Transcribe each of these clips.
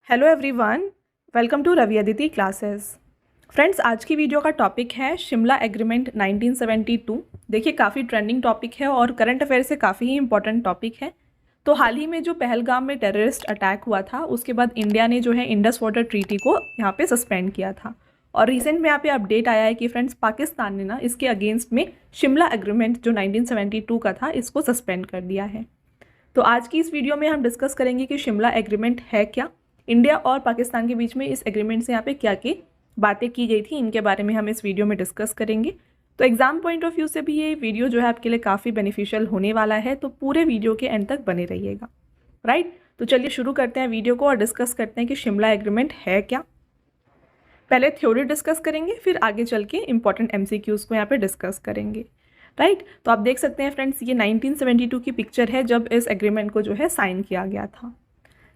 Hello everyone, welcome to Ravi Aditi classes. Friends, आज की video का टॉपिक है शिमला एग्रीमेंट 1972। देखिए, काफ़ी ट्रेंडिंग टॉपिक है और करंट अफेयर से काफ़ी ही इंपॉर्टेंट टॉपिक है। तो हाल ही में जो पहलगाम में टेररिस्ट अटैक हुआ था, उसके बाद इंडिया ने जो है इंडस वाटर ट्रीटी को यहाँ पे सस्पेंड किया था। और रिसेंट में यहाँ पे अपडेट आया है कि फ्रेंड्स, पाकिस्तान ने ना इसके अगेंस्ट में शिमला एग्रीमेंट जो 1972 का था, इसको सस्पेंड कर दिया है। तो आज की इस वीडियो में हम डिस्कस करेंगे कि शिमला एग्रीमेंट है क्या, इंडिया और पाकिस्तान के बीच में इस एग्रीमेंट से यहाँ पे क्या क्या बातें की गई थी, इनके बारे में हम इस वीडियो में डिस्कस करेंगे। तो एग्जाम पॉइंट ऑफ व्यू से भी ये वीडियो जो है आपके लिए काफ़ी बेनिफिशियल होने वाला है, तो पूरे वीडियो के एंड तक बने रहिएगा। राइट, तो चलिए शुरू करते हैं वीडियो को और डिस्कस करते हैं कि शिमला एग्रीमेंट है क्या। पहले थ्योरी डिस्कस करेंगे, फिर आगे चल के इंपॉर्टेंट MCQs को यहाँ पे डिस्कस करेंगे। राइट, तो आप देख सकते हैं फ्रेंड्स, ये 1972 की पिक्चर है जब इस एग्रीमेंट को जो है साइन किया गया था।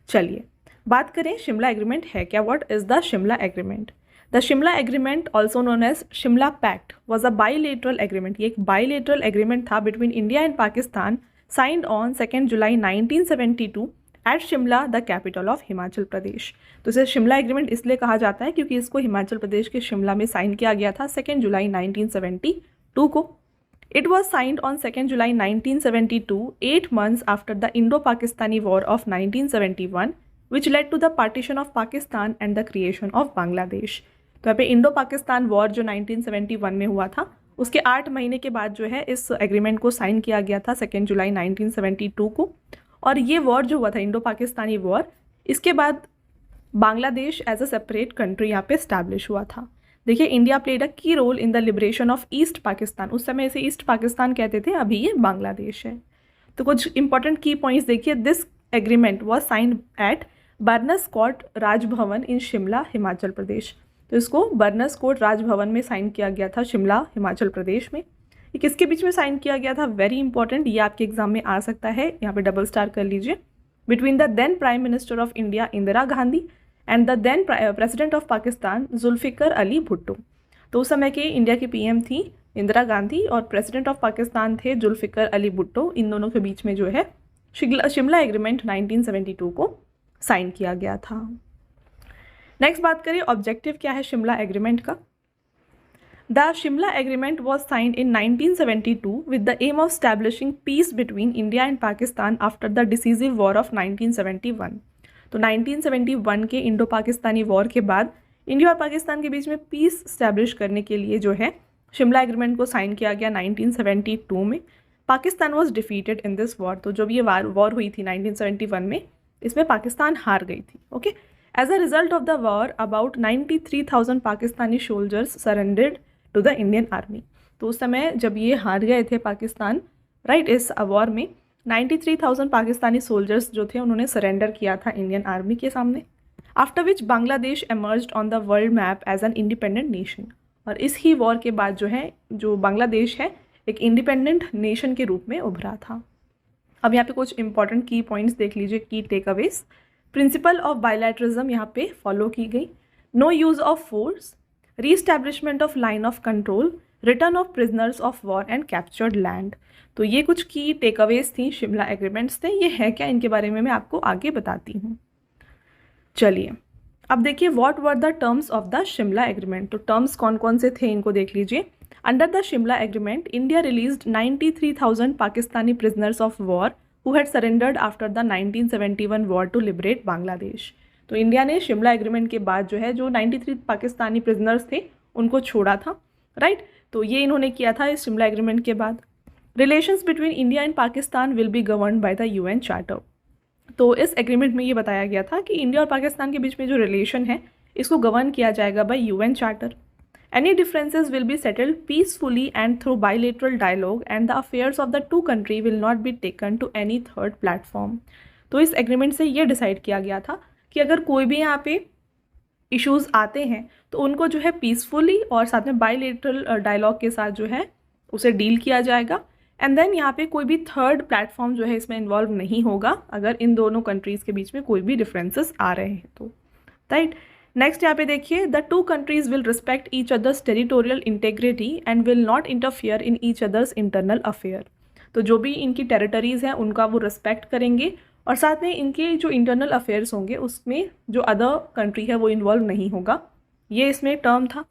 चलिए बात करें शिमला एग्रीमेंट है क्या। What is the Shimla agreement? The Shimla agreement, also known as Shimla pact, was a bilateral agreement. ये एक बाईलेटरल एग्रीमेंट था between India and Pakistan, signed on 2 July 1972 at Shimla, the capital of Himachal Pradesh. तो इसे शिमला एग्रीमेंट इसलिए कहा जाता है क्योंकि इसको हिमाचल प्रदेश के शिमला में साइन किया गया था 2 जुलाई 1972 को। It was signed on 2 July 1972, 8 months after the Indo-Pakistani War of 1971, which led to the partition of Pakistan and the creation of Bangladesh. तो यहाँ पे इंडो पाकिस्तान वॉर जो 1971 में हुआ था, उसके 8 महीने के बाद जो है इस एग्रीमेंट को साइन किया गया था 2 जुलाई 1972 को। और ये वॉर जो हुआ था, इंडो पाकिस्तानी वॉर, इसके बाद Bangladesh as a separate country यहाँ पे स्टैब्लिश हुआ था। देखिए, India played a key role in the liberation of East Pakistan. उस समय इसे ईस्ट पाकिस्तान कहते थे, अभी ये बांग्लादेश है। तो कुछ इंपॉर्टेंट की पॉइंट्स देखिए। This agreement was signed at Barnes Court Raj Bhavan in Shimla, Himachal Pradesh. तो इसको बर्नस कोर्ट राजभवन में साइन किया गया था, शिमला, हिमाचल प्रदेश में। ये किसके बीच में साइन किया गया था? वेरी इंपॉर्टेंट, ये आपके एग्जाम में आ सकता है, यहाँ पे डबल स्टार कर लीजिए। Between the then prime minister of India Indira Gandhi and the then president of Pakistan Zulfikar Ali Bhutto. तो उस समय के इंडिया की PM थी इंदिरा गांधी और प्रेसिडेंट ऑफ पाकिस्तान थे जुल्फिकर अली भुट्टो। इन दोनों के बीच में जो है शिमला एग्रीमेंट 1972 को साइन किया गया था। नेक्स्ट बात करें, ऑब्जेक्टिव क्या है शिमला एग्रीमेंट का। The Shimla agreement was signed in 1972 with the aim of establishing peace between India and Pakistan after the decisive war of 1971। तो 1971 के इंडो पाकिस्तानी वॉर के बाद इंडिया और पाकिस्तान के बीच में पीस स्टैब्लिश करने के लिए जो है शिमला एग्रीमेंट को साइन किया गया 1972 में। Pakistan was defeated in this war. तो जब ये वॉर हुई थी 1971 में, इसमें पाकिस्तान हार गई थी। Okay, as a result of the war about 93,000 Pakistani soldiers surrendered to the Indian army. तो उस समय जब ये हार गए थे पाकिस्तान, राइट, इस वॉर में 93,000 पाकिस्तानी सोल्जर्स जो थे उन्होंने सरेंडर किया था इंडियन आर्मी के सामने। After which Bangladesh emerged on the world map as an independent nation. और इस ही वॉर के बाद जो है, जो बांग्लादेश है, एक इंडिपेंडेंट नेशन के रूप में उभरा था। अब यहाँ पे कुछ इंपॉर्टेंट की पॉइंट्स देख लीजिए, की टेकअवेज। प्रिंसिपल ऑफ बायलैटरिज्म यहाँ पे फॉलो की गई। No use of force, reestablishment of line of control, return of prisoners of war and captured land. तो ये कुछ की टेकअवेज थी शिमला एग्रीमेंट्स थे। ये है क्या, इनके बारे में मैं आपको आगे बताती हूँ। चलिए अब देखिए, what were the terms of the Shimla agreement. तो टर्म्स कौन कौन से थे, इनको देख लीजिए। Under the Shimla agreement, India released 93,000 Pakistani prisoners of war who had surrendered after the 1971 war to liberate Bangladesh. तो इंडिया ने शिमला एग्रीमेंट के बाद जो है, जो 93 पाकिस्तानी प्रिजनर्स थे उनको छोड़ा था। राइट, तो ये इन्होंने किया था इस शिमला एग्रीमेंट के बाद। Relations between India and Pakistan will be governed by the UN charter. तो इस एग्रीमेंट में ये बताया गया था कि इंडिया और पाकिस्तान के बीच में जो रिलेशन है, इसको गवर्न किया जाएगा by UN charter. Any differences will be settled peacefully and through bilateral dialogue and the affairs of the two country will not be taken to any third platform. तो इस एग्रीमेंट से ये decide किया गया था कि अगर कोई भी यहाँ पे इश्यूज़ आते हैं तो उनको जो है पीसफुली और साथ में बायलेटरल डायलॉग के साथ जो है उसे डील किया जाएगा। एंड देन यहाँ पे कोई भी थर्ड प्लेटफॉर्म जो है इसमें इन्वॉल्व नहीं होगा अगर इन दोनों कंट्रीज़ के बीच में कोई भी डिफरेंसेस आ रहे हैं तो। राइट, नेक्स्ट यहाँ पे देखिए, the two countries will respect each others territorial integrity and will not interfere in each others internal affair. तो जो भी इनकी टेरिटरीज़ हैं उनका वो रिस्पेक्ट करेंगे और साथ में इनके जो इंटरनल अफेयर्स होंगे उसमें जो अदर कंट्री है वो इन्वॉल्व नहीं होगा, ये इसमें टर्म था।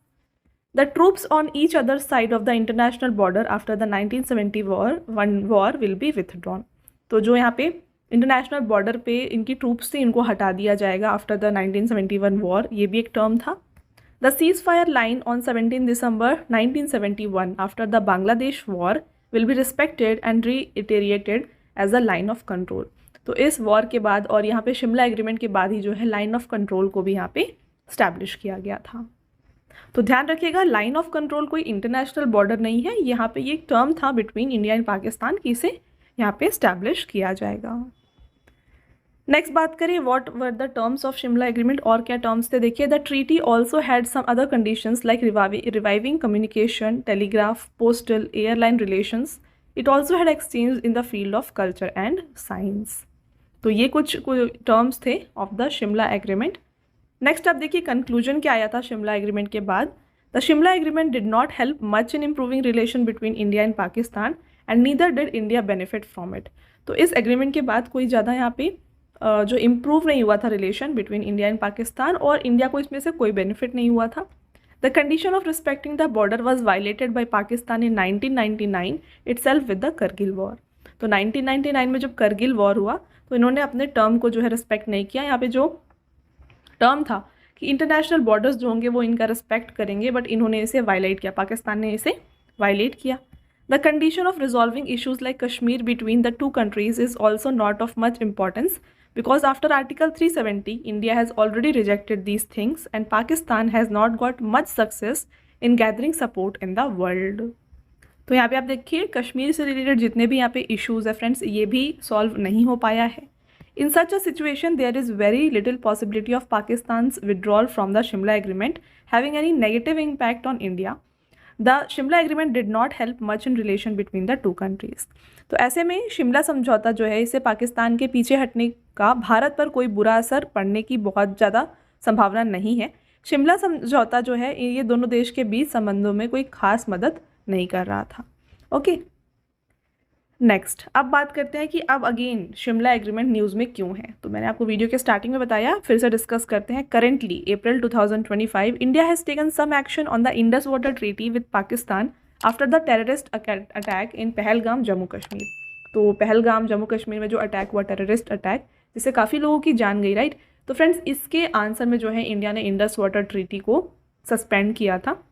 The troops on each other side of the international border after the 1971 war will B withdrawn. तो जो यहाँ पे इंटरनेशनल बॉर्डर पे इनकी ट्रूप्स थी इनको हटा दिया जाएगा आफ्टर द 1971 वॉर, ये भी एक टर्म था। The cease fire line on 17 December 1971 after the Bangladesh war will be respected and reiterated as a line of control. तो इस वॉर के बाद और यहाँ पे शिमला एग्रीमेंट के बाद ही जो है लाइन ऑफ कंट्रोल को भी यहाँ पे स्टैब्लिश किया गया था। तो ध्यान रखिएगा, लाइन ऑफ कंट्रोल कोई इंटरनेशनल बॉर्डर नहीं है, यहाँ पे ये एक टर्म था बिटवीन इंडिया एंड पाकिस्तान कि इसे यहाँ पे स्टैब्लिश किया जाएगा। नेक्स्ट बात करें what were the terms of Shimla agreement, और क्या टर्म्स थे देखिए। The treaty also had some other conditions like reviving communication, telegraph, postal, airline relations. It also had exchange in the field of culture and science. तो ये कुछ terms थे of the Shimla agreement. Next आप देखिए conclusion क्या आया था Shimla agreement के बाद। The Shimla agreement did not help much in improving relation between India and Pakistan and neither did India benefit from it. तो इस एग्रीमेंट के बाद कोई ज़्यादा यहाँ पे जो इम्प्रूव नहीं हुआ था relation between India and Pakistan, और इंडिया को इसमें से कोई बेनिफिट नहीं हुआ था। The condition of respecting the border was violated by Pakistan in 1999 itself with the Kargil war. तो 1999 में जब करगिल वॉर हुआ तो इन्होंने अपने टर्म को जो है रिस्पेक्ट नहीं किया। यहाँ पे जो टर्म था कि इंटरनेशनल बॉर्डर्स जो होंगे वो इनका रिस्पेक्ट करेंगे, बट इन्होंने इसे वायलेट किया, पाकिस्तान ने इसे वायलेट किया। The condition of resolving issues like Kashmir between the two countries is also not of much importance because after Article 370, India has already rejected these things and Pakistan has not got much success in gathering support in the world. तो यहाँ पे आप देखिए कश्मीर से related जितने भी यहाँ पे इश्यूज़ है फ्रेंड्स, ये भी सॉल्व नहीं हो पाया है। In such a situation, there is very little possibility of Pakistan's withdrawal from the Shimla Agreement having any negative impact on India. The Shimla Agreement did not help much in relation between the two countries. तो ऐसे में शिमला समझौता जो है इसे पाकिस्तान के पीछे हटने का भारत पर कोई बुरा असर पड़ने की बहुत ज़्यादा संभावना नहीं है। शिमला समझौता जो है ये दोनों देश के बीच संबंधों में कोई खास मदद नहीं कर रहा था। ओके, नेक्स्ट अब बात करते हैं कि अब अगेन शिमला एग्रीमेंट न्यूज़ में क्यों है। तो मैंने आपको वीडियो के स्टार्टिंग में बताया, फिर से डिस्कस करते हैं। Currently April 2025 India has taken some action on the Indus water treaty with Pakistan after the terrorist attack in Pahalgam Jammu Kashmir. तो पहलगाम जम्मू कश्मीर में जो अटैक हुआ, टेररिस्ट अटैक, जिससे काफ़ी लोगों की जान गई, राइट। तो फ्रेंड्स इसके आंसर में जो है इंडिया ने इंडस वाटर ट्रीटी को सस्पेंड किया था।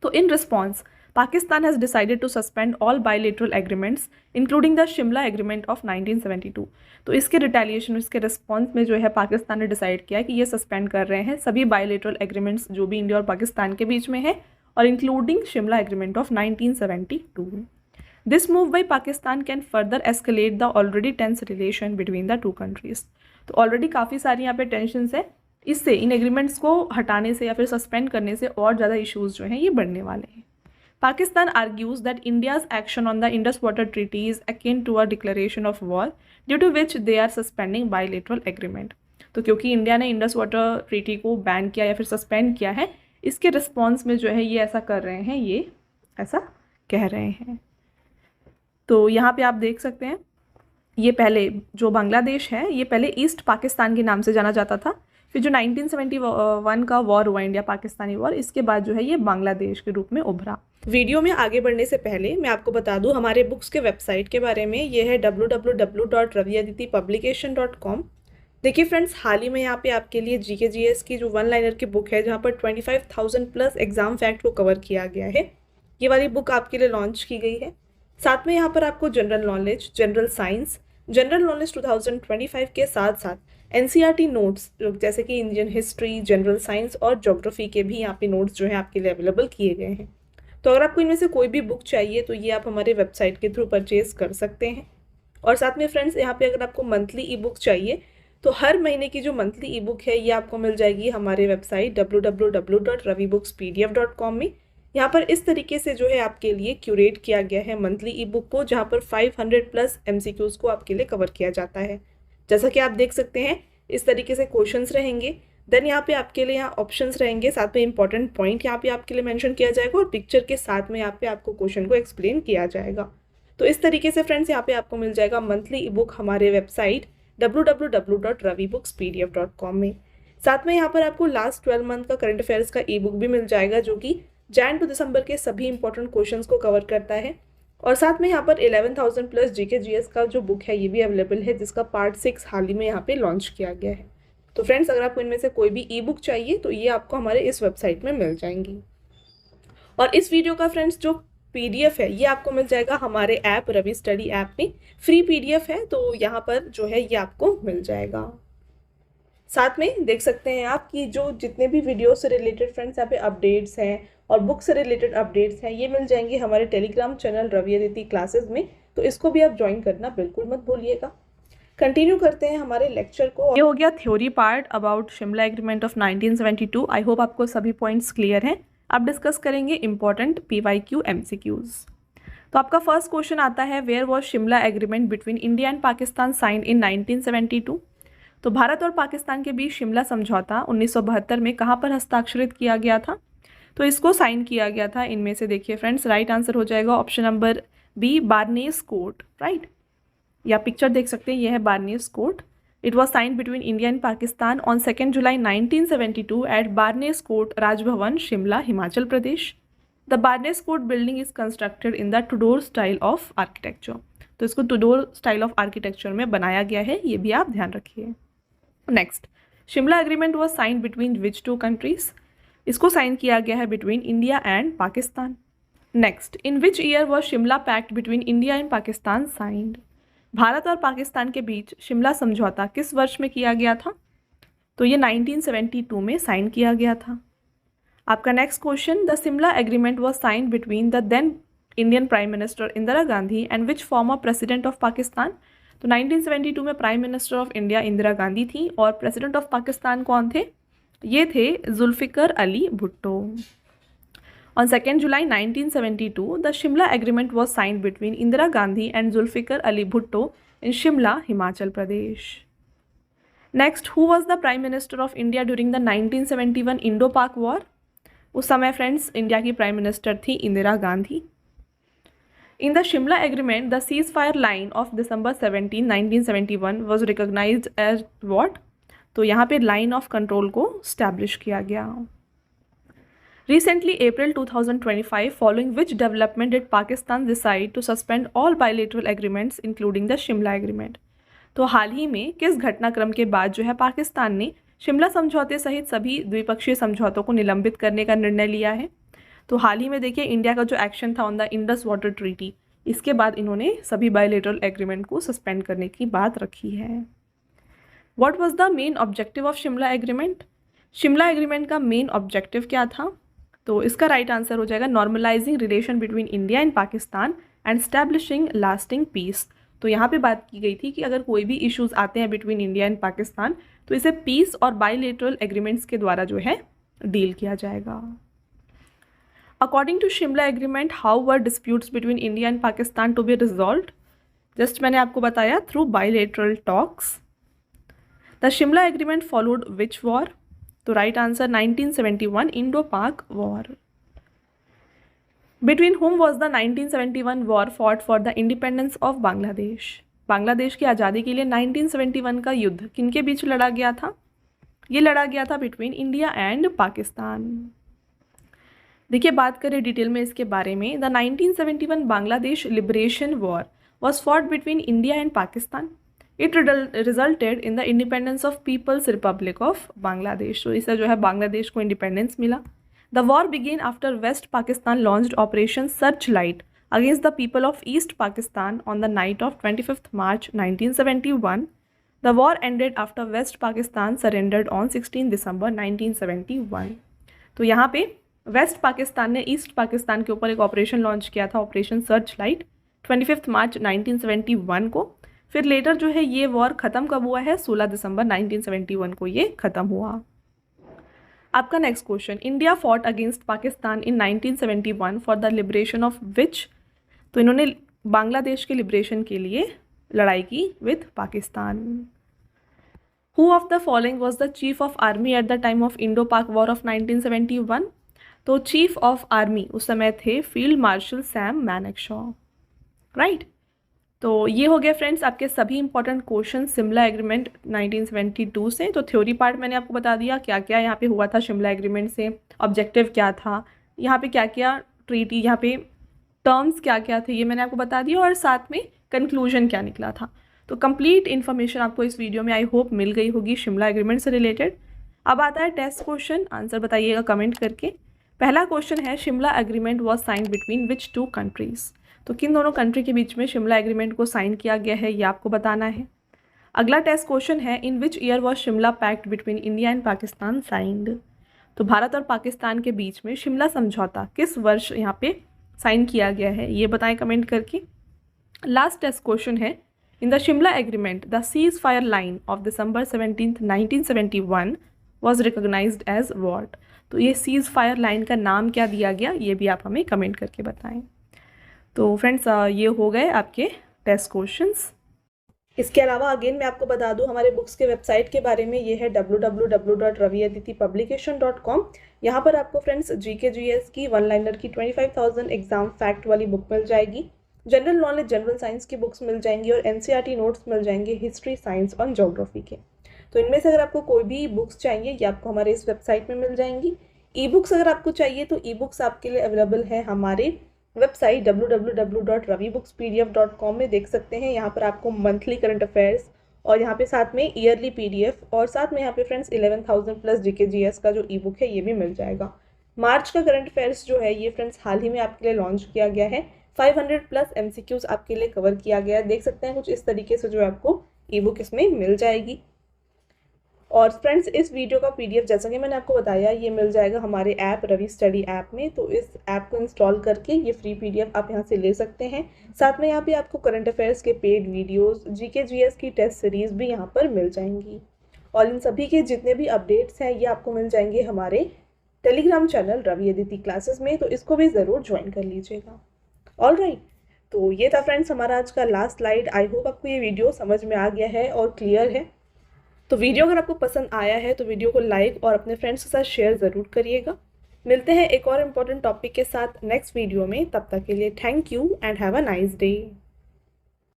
तो in response Pakistan has decided to suspend all bilateral agreements, including the Shimla Agreement of 1972. तो इसके रिटेलिएशन, इसके रिस्पॉन्स में जो है पाकिस्तान ने डिसाइड किया कि ये सस्पेंड कर रहे हैं सभी बायलेटरल एग्रीमेंट्स जो भी इंडिया और पाकिस्तान के बीच में है, और including Shimla agreement of 1972. This move by Pakistan can further escalate the already tense relation between the two countries. तो ऑलरेडी काफ़ी सारी यहाँ पे टेंशन है, इससे इन एग्रीमेंट्स को हटाने से या फिर सस्पेंड करने से और ज़्यादा इशूज़ जो हैं ये बढ़ने वाले हैं। Pakistan argues that India's action on the Indus Water Treaty is akin to a declaration of war, due to which they are suspending bilateral agreement. तो क्योंकि इंडिया ने इंडस वाटर ट्रीटी को बैन किया या फिर सस्पेंड किया है, इसके रिस्पॉन्स में जो है ये ऐसा कर रहे हैं, ये ऐसा कह रहे हैं। तो यहाँ पे आप देख सकते हैं, ये पहले जो बांग्लादेश है ये पहले ईस्ट पाकिस्तान के नाम से जाना जाता था, फिर जो 1971 का वॉर हुआ इंडिया पाकिस्तानी वॉर, इसके बाद जो है ये बांग्लादेश के रूप में उभरा। वीडियो में आगे बढ़ने से पहले मैं आपको बता दूं हमारे बुक्स के वेबसाइट के बारे में। ये है www.raviaditipublication.com। देखिए फ्रेंड्स, हाल ही में यहाँ पे आपके लिए GK/GS की जो 1 लाइनर की बुक है जहाँ पर 25,000 प्लस एग्जाम फैक्ट को कवर किया गया है, ये वाली बुक आपके लिए लॉन्च की गई है। साथ में यहाँ पर आपको general knowledge, general science, general knowledge 2025 के साथ साथ NCERT नोट्स जैसे कि इंडियन हिस्ट्री, जनरल साइंस और ज्योग्राफी के भी यहाँ पे नोट्स जो है आपके लिए अवेलेबल किए गए हैं। तो अगर आपको इनमें से कोई भी बुक चाहिए तो ये आप हमारे वेबसाइट के थ्रू परचेज कर सकते हैं। और साथ में फ्रेंड्स यहाँ पे अगर आपको मंथली ई बुक चाहिए तो हर महीने की जो मंथली ई बुक है ये आपको मिल जाएगी हमारे वेबसाइट www.ravibooks.pdf.com में। यहाँ पर इस तरीके से जो है आपके लिए क्यूरेट किया गया है मंथली ई बुक को, जहाँ पर 500 प्लस MCQs को आपके लिए कवर किया जाता है। जैसा कि आप देख सकते हैं इस तरीके से क्वेश्चंस रहेंगे, देन यहाँ पे आपके लिए यहाँ ऑप्शंस रहेंगे, साथ में इंपॉर्टेंट पॉइंट यहाँ पे आपके लिए मेंशन किया जाएगा और पिक्चर के साथ में यहाँ पे आपको क्वेश्चन को एक्सप्लेन किया जाएगा। तो इस तरीके से फ्रेंड्स यहाँ पे आपको मिल जाएगा मंथली ई बुक हमारे वेबसाइट www.ravibookspdf.com में। साथ में यहाँ पर आपको लास्ट 12 मंथ का करंट अफेयर्स का ई बुक भी मिल जाएगा, जो कि जैन टू दिसंबर के सभी इंपॉर्टेंट क्वेश्चंस को कवर करता है। और साथ में यहाँ पर 11,000 प्लस जीके जीएस का जो बुक है ये भी अवेलेबल है, जिसका पार्ट 6 हाल ही में यहाँ पे लॉन्च किया गया है। तो फ्रेंड्स, अगर आपको इनमें से कोई भी ई बुक चाहिए तो ये आपको हमारे इस वेबसाइट में मिल जाएंगी। और इस वीडियो का फ्रेंड्स जो PDF है ये आपको मिल जाएगा हमारे ऐप रवि स्टडी ऐप में, फ्री PDF है, तो यहाँ पर जो है ये आपको मिल जाएगा। साथ में देख सकते हैं आप कि जो जितने भी वीडियो से रिलेटेड फ्रेंड्स यहाँ पे अपडेट्स हैं और बुक से रिलेटेड अपडेट्स हैं, ये मिल जाएंगे हमारे Telegram channel Ravi Aditi classes में, तो इसको भी आप ज्वाइन करना बिल्कुल मत भूलिएगा। कंटिन्यू करते हैं हमारे लेक्चर को। ये हो गया theory part about Shimla agreement of 1972। I hope आपको सभी पॉइंट्स क्लियर हैं। अब डिस्कस करेंगे इंपॉर्टेंट PYQ MCQs। तो आपका फर्स्ट क्वेश्चन आता है, where was Shimla agreement between India and Pakistan signed in 1972। तो भारत और पाकिस्तान के बीच शिमला समझौता 1972 में कहाँ पर हस्ताक्षरित किया गया था? तो इसको साइन किया गया था इनमें से, देखिए फ्रेंड्स, राइट आंसर हो जाएगा option number B, Barnes Court, right. या पिक्चर देख सकते हैं, यह है Barnes Court. It was signed between India and Pakistan on 2 July 1972 at Barnes Court, Raj Bhavan, Shimla, Himachal Pradesh. The Barnes Court building is constructed in the Tudor style of architecture. तो इसको टुडोर style of architecture में बनाया गया है, ये भी आप ध्यान रखिए। Next, Shimla agreement was signed between which 2 countries? इसको साइन किया गया है between India and Pakistan. Next, in which year was Shimla pact between India and Pakistan signed? Bharat और पाकिस्तान के बीच शिमला समझौता किस वर्ष में किया गया था? तो ये 1972 में साइन किया गया था। आपका next question, the Shimla agreement was signed between the then Indian prime minister Indira Gandhi and which former president of Pakistan? तो 1972 में prime minister of India Indira Gandhi थी और प्रेसिडेंट ऑफ पाकिस्तान कौन थे? ये थे Zulfikar Ali Bhutto. On 2 July 1972, the Shimla Agreement was signed between Indira Gandhi and Zulfikar Ali Bhutto in Shimla, Himachal Pradesh. Next, who was the Prime Minister of India during the 1971 Indo-Pak War? उस समय friends India की prime minister थी Indira Gandhi. In the Shimla Agreement, the ceasefire line of December 17, 1971 was recognized as what? तो यहाँ पे line of control को establish किया गया। Recently, April 2025, following which development did Pakistan decide to suspend all bilateral agreements, including the Shimla Agreement? तो हाल ही में किस घटनाक्रम के बाद जो है पाकिस्तान ने शिमला समझौते सहित सभी द्विपक्षीय समझौतों को निलंबित करने का निर्णय लिया है? तो हाल ही में देखिए इंडिया का जो एक्शन था on the Indus water treaty, इसके बाद इन्होंने सभी बायलेटरल एग्रीमेंट को सस्पेंड करने की बात रखी है। What was the main objective of Shimla agreement? Shimla agreement का मेन ऑब्जेक्टिव क्या था? तो इसका राइट आंसर हो जाएगा normalising relation between India and Pakistan and establishing lasting peace. तो यहाँ पे बात की गई थी कि अगर कोई भी इश्यूज आते हैं बिटवीन इंडिया एंड पाकिस्तान तो इसे पीस और बायलेटरल एग्रीमेंट्स के द्वारा जो है डील किया जाएगा। According to Shimla agreement, how were disputes between India and Pakistan to be resolved? Just मैंने आपको बताया, through bilateral talks. The Shimla agreement followed which war? तो right answer 1971 Indo Pak war. Between whom was the 1971 war fought for the independence of Bangladesh? Bangladesh की आज़ादी के लिए 1971 का युद्ध किनके बीच लड़ा गया था? ये लड़ा गया था बिटवीन इंडिया एंड पाकिस्तान। देखिए बात करें डिटेल में इसके बारे में, the 1971 Bangladesh liberation war was fought between India and Pakistan. It resulted in the independence of people's republic of Bangladesh. तो इससे जो है बांग्लादेश को इंडिपेंडेंस मिला। The war began after West Pakistan launched operation search light against the people of East Pakistan on the night of 25 March 1971। The war ended after West Pakistan surrendered on 16 December 1971। तो यहाँ पे waste Pakistan ने ईस्ट पाकिस्तान के ऊपर एक ऑपरेशन लॉन्च किया था, operation search light, 25 March 1971 को। फिर लेटर जो है ये वॉर ख़त्म कब हुआ है? 16 दिसंबर 1971 को ये ख़त्म हुआ। आपका next question, India fought against Pakistan in 1971 for the liberation of which? तो इन्होंने बांग्लादेश के लिबरेशन के लिए लड़ाई की with Pakistan. Who of the following was the chief of army at the time of Indo पाक वॉर ऑफ 1971? तो चीफ ऑफ आर्मी उस समय थे फील्ड मार्शल सैम मैनेक्शॉ, राइट। तो ये हो गया फ्रेंड्स आपके सभी इंपॉर्टेंट क्वेश्चन शिमला एग्रीमेंट 1972 से। तो थ्योरी पार्ट मैंने आपको बता दिया क्या क्या यहाँ पे हुआ था शिमला एग्रीमेंट से, ऑब्जेक्टिव क्या था, यहाँ पे क्या क्या ट्रीटी, यहाँ पे टर्म्स क्या क्या थे, ये मैंने आपको बता दिया, और साथ में कंक्लूजन क्या निकला था। तो कंप्लीट इन्फॉर्मेशन आपको इस वीडियो में आई होप मिल गई होगी शिमला एग्रीमेंट से रिलेटेड। अब आता है टेस्ट क्वेश्चन, आंसर बताइएगा कमेंट करके। पहला क्वेश्चन है Shimla agreement was signed between which 2 countries. तो किन दोनों कंट्री के बीच में शिमला एग्रीमेंट को साइन किया गया है ये आपको बताना है। अगला टेस्ट क्वेश्चन है in which year was Shimla pact between India and Pakistan signed. तो भारत और पाकिस्तान के बीच में शिमला समझौता किस वर्ष यहाँ पे साइन किया गया है ये बताएं कमेंट करके। लास्ट टेस्ट क्वेश्चन है in the Shimla agreement the cease fire line of December 17, 1971 was recognised as what. तो ये सीज फायर लाइन का नाम क्या दिया गया ये भी आप हमें कमेंट करके बताएं। तो फ्रेंड्स ये हो गए आपके टेस्ट क्वेश्चंस। इसके अलावा अगेन मैं आपको बता दूं हमारे बुक्स के वेबसाइट के बारे में, ये है www.raviaditipublication.com। यहाँ पर आपको फ्रेंड्स जीके जीएस की 1 लाइनर की 25,000 एग्जाम फैक्ट वाली बुक मिल जाएगी, जनरल नॉलेज जनरल साइंस की बुक्स मिल जाएंगी और एनसीईआरटी नोट्स मिल जाएंगे हिस्ट्री, साइंस और ज्योग्राफी के। तो इनमें से अगर आपको कोई भी बुक्स चाहिए ये आपको हमारे इस वेबसाइट में मिल जाएंगी। ई बुक्स अगर आपको चाहिए तो ई बुक्स आपके लिए अवेलेबल है हमारे वेबसाइट www.ravibookspdf.com में, देख सकते हैं। यहाँ पर आपको मंथली करंट अफेयर्स और यहाँ पे साथ में ईयरली पीडीएफ और साथ में यहाँ पे फ्रेंड्स 11,000 प्लस जीके जीएस का जो ई बुक है ये भी मिल जाएगा। मार्च का करंट अफेयर्स जो है ये फ्रेंड्स हाल ही में आपके लिए लॉन्च किया गया है, 500 प्लस एमसीक्यूज आपके लिए कवर किया गया है। देख सकते हैं कुछ इस तरीके से जो आपको ई बुक इसमें मिल जाएगी। और फ्रेंड्स इस वीडियो का पीडीएफ जैसा कि मैंने आपको बताया ये मिल जाएगा हमारे ऐप रवि स्टडी ऐप में। तो इस ऐप को इंस्टॉल करके ये फ्री पीडीएफ आप यहाँ से ले सकते हैं। साथ में यहाँ पे आपको करंट अफेयर्स के पेड वीडियोस, जीके जीएस की टेस्ट सीरीज भी यहाँ पर मिल जाएंगी। और इन सभी के जितने भी अपडेट्स हैं ये आपको मिल जाएंगे हमारे Telegram channel Ravi Aditi classes में, तो इसको भी ज़रूर ज्वाइन कर लीजिएगा। ऑलराइट, तो ये था फ्रेंड्स हमारा आज का लास्ट स्लाइड। आई होप आपको ये वीडियो समझ में आ गया है और क्लियर है। तो वीडियो अगर आपको पसंद आया है तो वीडियो को लाइक और अपने फ्रेंड्स के साथ शेयर ज़रूर करिएगा। मिलते हैं एक और इम्पॉर्टेंट टॉपिक के साथ नेक्स्ट वीडियो में, तब तक के लिए thank you and have a nice day.